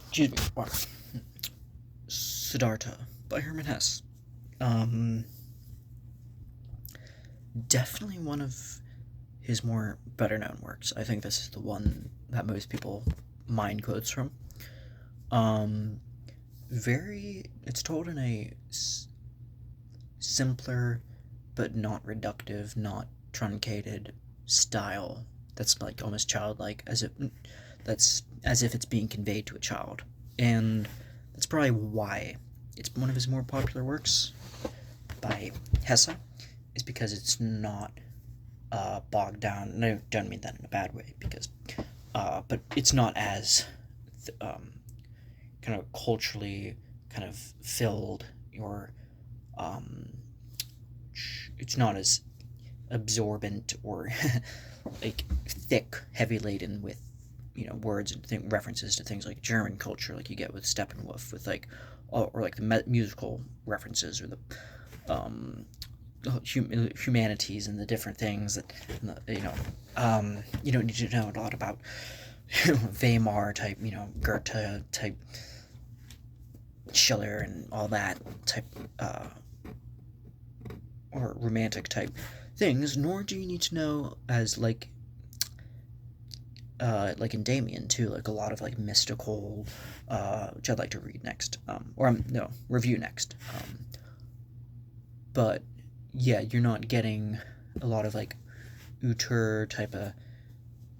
Excuse me. Water. Siddhartha by Hermann Hesse. Definitely one of his more better known works. I think this is the one that most people mine quotes from. Um, it's told in a simpler but not reductive, not truncated style that's like almost childlike, that's as if it's being conveyed to a child, and that's probably why it's one of his more popular works by Hesse, is because it's not bogged down. And I don't mean that in a bad way, because but it's not as um, kind of culturally kind of filled, or um, it's not as absorbent or like thick, heavy laden with words and references to things like German culture, like you get with Steppenwolf, with like or like the musical references, or the um, humanities and the different things that you don't need to know a lot about Weimar type, Goethe type, Schiller and all that type, or romantic type things, nor do you need to know as like in Damien too, like a lot of like mystical, which I'd like to read next, or no, review next. But yeah, you're not getting a lot of like auteur type of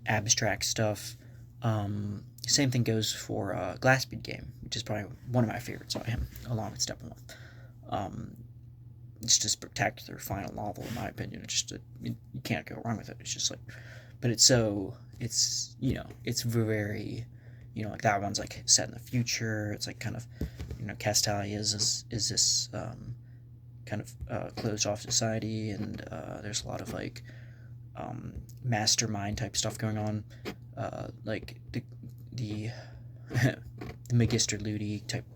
abstract stuff. Same thing goes for Glassbead Game, which is probably one of my favorites by him, along with Steppenwolf. Um, it's just a spectacular final novel, in my opinion. It's just you can't go wrong with it. It's just like, but it's very, like that one's like set in the future. It's like kind of, Castalia is this kind of closed off society, and there's a lot of like mastermind type stuff going on, like the the Magister Ludi type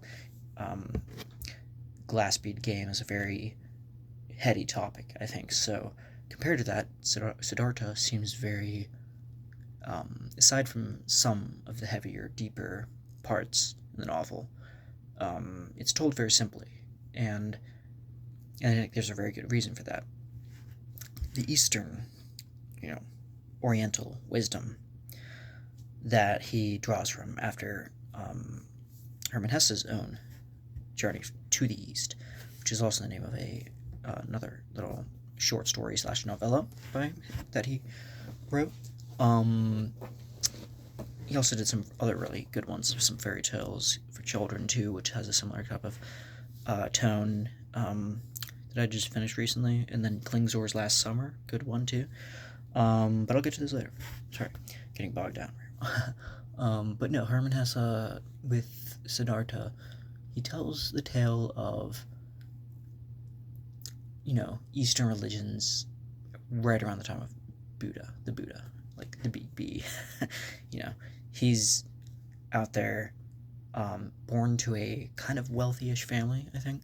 Glassbead Game is a very heady topic, I think. So compared to that, Siddhartha seems very, aside from some of the heavier, deeper parts in the novel, it's told very simply, and I think there's a very good reason for that. The Eastern, you know, Oriental wisdom that he draws from after Hermann Hesse's own journey to the East, which is also the name of another little short story slash novella that he wrote. He also did some other really good ones, some fairy tales for children too, which has a similar type of tone, that I just finished recently, and then Klingsor's Last Summer, good one too. But I'll get to this later. Sorry, getting bogged down. But no, Hermann Hesse with Siddhartha, he tells the tale of, Eastern religions right around the time of the Buddha, like the big B. you know, he's out there, born to a kind of wealthy-ish family, I think,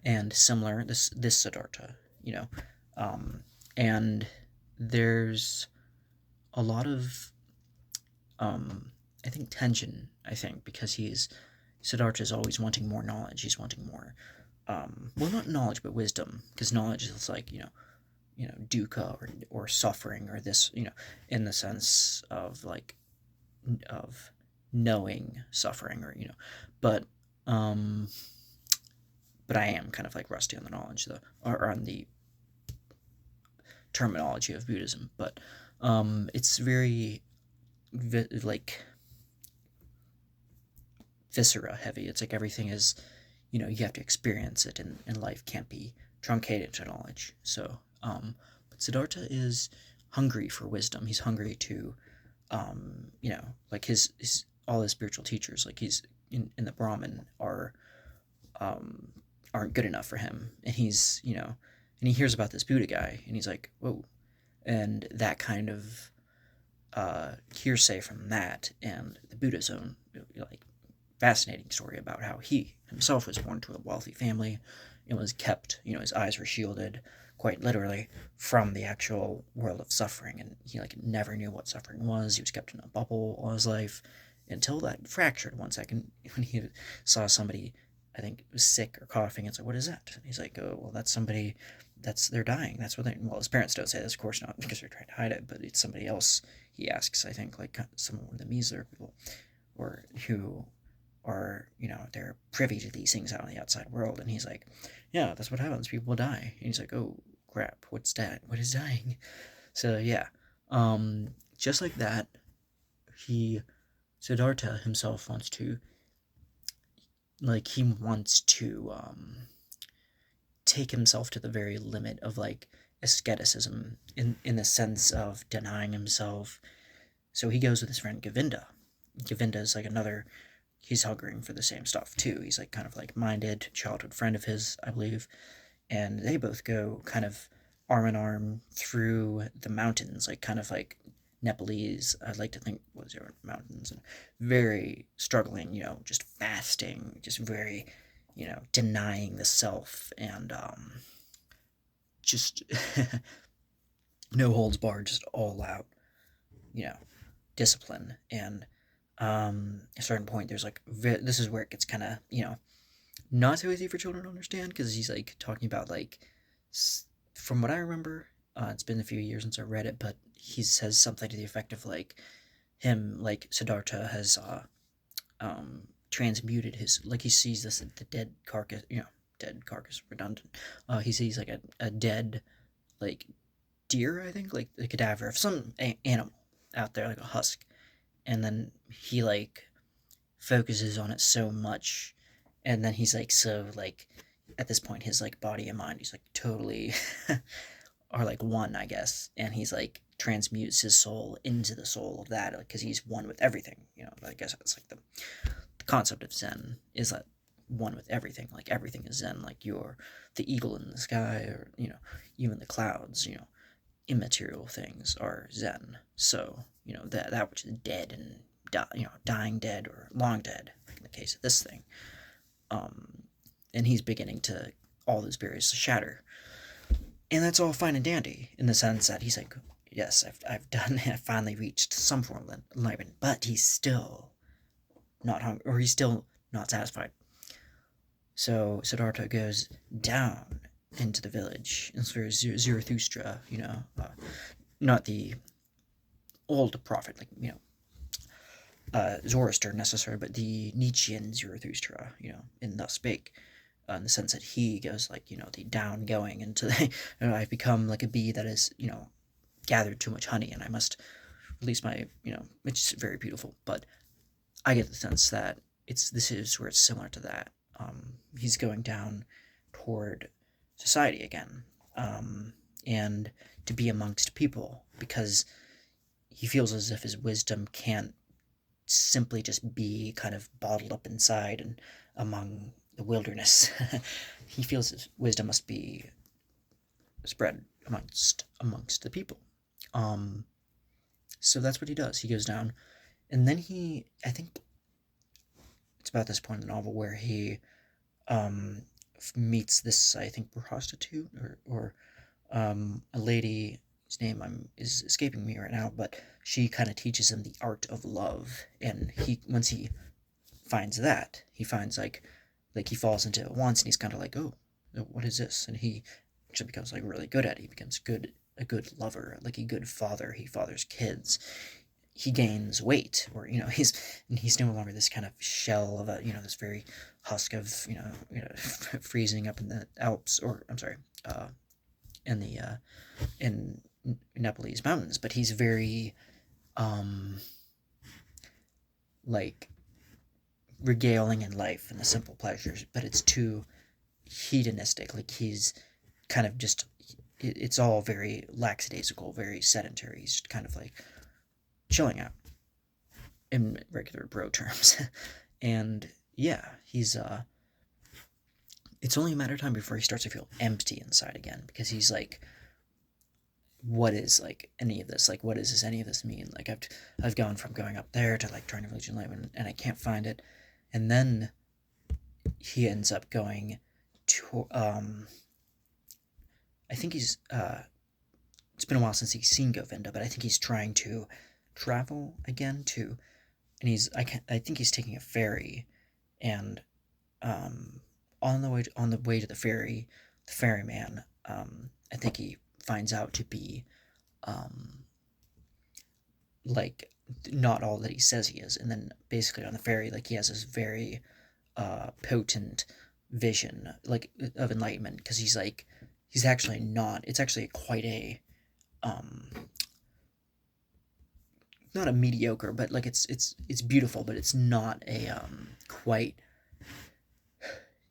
and similar this Siddhartha, and there's a lot of, I think, tension. I think because Siddhartha is always wanting more knowledge. He's wanting more, well, not knowledge, but wisdom, because knowledge is like dukkha, or suffering, or this, in the sense of like of knowing suffering, or but um but I am kind of like rusty on the knowledge, though, or on the terminology of Buddhism. But it's very like viscera heavy. It's like everything is, you have to experience it, and life can't be truncated to knowledge. So but Siddhartha is hungry for wisdom. He's hungry to, like his all his spiritual teachers, like he's in the Brahmin, um aren't good enough for him, and and he hears about this Buddha guy, and he's like, whoa. And that kind of hearsay from that, and the Buddha's own like fascinating story about how he himself was born to a wealthy family and was kept, his eyes were shielded quite literally, from the actual world of suffering, and he like never knew what suffering was. He was kept in a bubble all his life until that fractured one second when he saw somebody, I think, was sick or coughing. It's like, what is that? And he's like, oh, well, that's somebody, they're dying. That's what they, well, his parents don't say this, of course not, because they're trying to hide it, but it's somebody else, he asks, I think, like some of the measler people, or who are, they're privy to these things out in the outside world. And he's like, yeah, that's what happens. People die. And he's like, oh, crap, what's that? What is dying? So, yeah. Just like that, Siddhartha himself wants to, take himself to the very limit of, like, asceticism in the sense of denying himself. So he goes with his friend Govinda. Govinda is like another, he's hungering for the same stuff too. He's like kind of like minded, childhood friend of his, I believe. And they both go kind of arm in arm through the mountains, like kind of like Nepalese, I'd like to think, was there mountains, and very struggling, just fasting, just very, denying the self, and just no holds barred, just all out, discipline. And at a certain point, there's like, this is where it gets kind of, not so easy for children to understand, because he's like talking about like, from what I remember, it's been a few years since I read it, but he says something to the effect of like, him, like Siddhartha has transmuted his, like he sees this, the dead carcass, redundant, he sees like a dead, like, deer, I think, like the cadaver of some animal out there, like a husk, and then he like focuses on it so much, and then he's like, so like at this point his like body and mind, he's like totally are like one, I guess, and he's like transmutes his soul into the soul of that, because he's one with everything. I guess that's like the concept of Zen, is that one with everything, like everything is Zen, like you're the eagle in the sky, or even the clouds, immaterial things are Zen. So that which is dead and dying dead or long dead, like in the case of this thing, and he's beginning to all those barriers to shatter, and that's all fine and dandy in the sense that he's like, yes, I've finally reached some form of enlightenment, but he's still not hungry, or he's still not satisfied. So Siddhartha goes down into the village. It's for Zarathustra, not the old prophet, like, Zoroaster necessarily, but the Nietzschean Zarathustra, in Thus Spake, in the sense that he goes like, the down going into the, I've become like a bee that is, gathered too much honey, and I must release my, it's very beautiful, but I get the sense that this is where it's similar to that. He's going down toward society again, and to be amongst people, because he feels as if his wisdom can't simply just be kind of bottled up inside and among the wilderness. He feels his wisdom must be spread amongst the people. So that's what he does. He goes down, and then I think it's about this point in the novel where he meets this, I think, prostitute, or a lady whose name is escaping me right now, but she kind of teaches him the art of love, and once he finds that, he finds like he falls into it once, and he's kind of like, oh, what is this? And he actually becomes like really good at it. He becomes a good lover, like a good father. He fathers kids. He gains weight, or he's no longer this kind of shell of a this very husk of freezing up in the Alps, or I'm sorry, in Nepalese mountains, but he's very like regaling in life and the simple pleasures, but it's too hedonistic. Like he's kind of just, it's all very lackadaisical, very sedentary. He's kind of like chilling out in regular bro terms. And yeah, he's it's only a matter of time before he starts to feel empty inside again, because he's like, what is like any of this? Like, what does any of this mean? Like, I've gone from going up there to like trying to religion life, and I can't find it. And then he ends up going to I think he's it's been a while since he's seen Govinda, but I think he's trying to travel again to, and I think he's taking a ferry, and um, on the way to the ferryman, I think he finds out to be um, like not all that he says he is, and then basically on the ferry, like he has this very potent vision like of enlightenment because he's actually not. It's actually quite a um, not a mediocre, but like it's beautiful, but it's not a quite.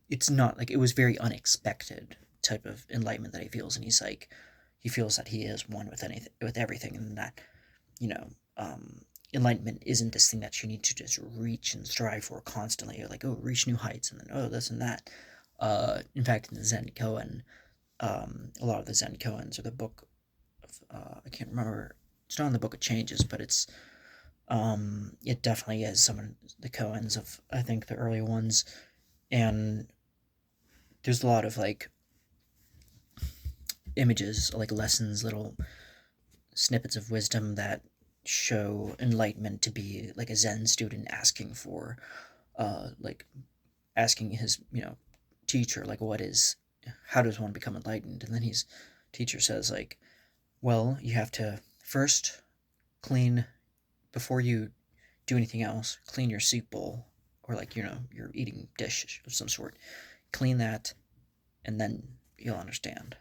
It's not like it was very unexpected type of enlightenment that he feels, and he feels that he is one with anything with everything, and that you know enlightenment isn't this thing that you need to just reach and strive for constantly. You're like, oh, reach new heights, and then oh, this and that. In fact, in the Zen Koan, a lot of the Zen Koans or the book of I can't remember. It's not in the Book of Changes, but it definitely is some of the koans of I think the early ones, and there's a lot of like images, like lessons, little snippets of wisdom that show enlightenment to be like a Zen student asking for, like asking his teacher like how does one become enlightened, and then his teacher says like, well, you have to first clean before you do anything else, clean your soup bowl or like your eating dish of some sort, clean that, and then you'll understand.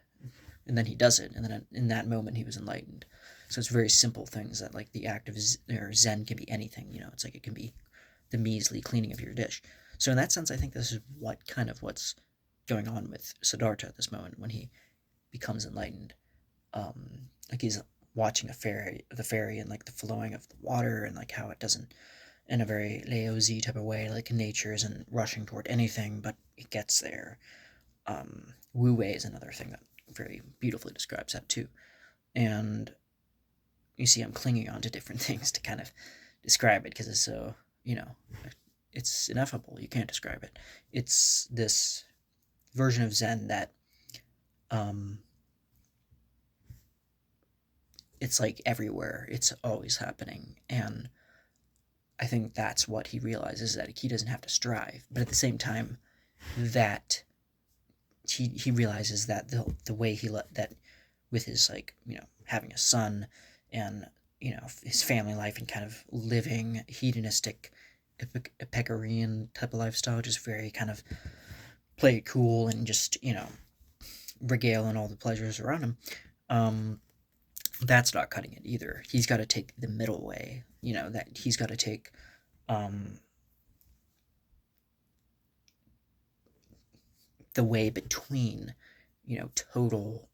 And then he does it, and then in that moment he was enlightened. So it's very simple things that like the act of Zen can be anything. It's like it can be the measly cleaning of your dish. So in that sense, I think this is what's going on with Siddhartha at this moment when he becomes enlightened. Like he's watching the ferry, and like the flowing of the water, and like how it doesn't, in a very Laozi type of way, like nature isn't rushing toward anything, but it gets there. Wu Wei is another thing that very beautifully describes that too. And you see, I'm clinging on to different things to kind of describe it because it's so, it's ineffable. You can't describe it. It's this version of Zen that, it's like everywhere. It's always happening. And I think that's what he realizes, that he doesn't have to strive. But at the same time, that he realizes that the way that with his like having a son and his family life and kind of living hedonistic Epicurean type of lifestyle, just very kind of play it cool and just regale in all the pleasures around him. That's not cutting it either. He's got to take the middle way. That he's got to take the way between total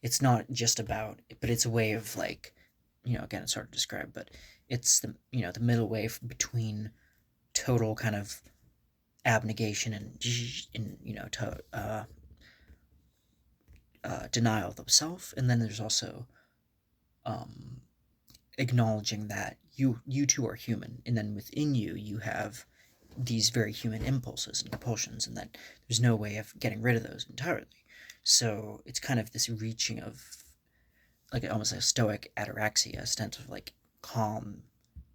it's not just about, but it's a way of like again, it's hard to describe, but it's the middle way between total kind of abnegation and denial of the self, and then there's also um, acknowledging that you too are human, and then within you have these very human impulses and compulsions, and that there's no way of getting rid of those entirely. So it's kind of this reaching of like almost like a stoic ataraxia, a sense of like calm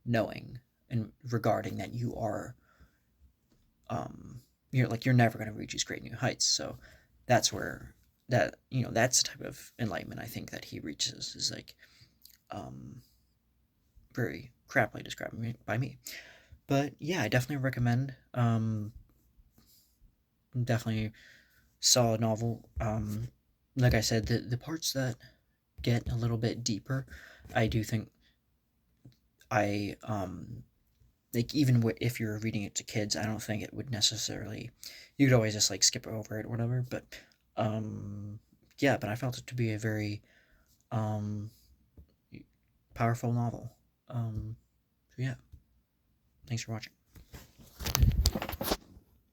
knowing and regarding that you're never going to reach these great new heights. So that's where that's the type of enlightenment I think that he reaches, is like very crappily described by me. But yeah, I definitely recommend. Definitely solid novel. Like I said, the parts that get a little bit deeper, I do think I like even if you're reading it to kids, I don't think it would necessarily. You could always just like skip over it or whatever. But yeah, but I felt it to be a very um powerful novel. So yeah, thanks for watching.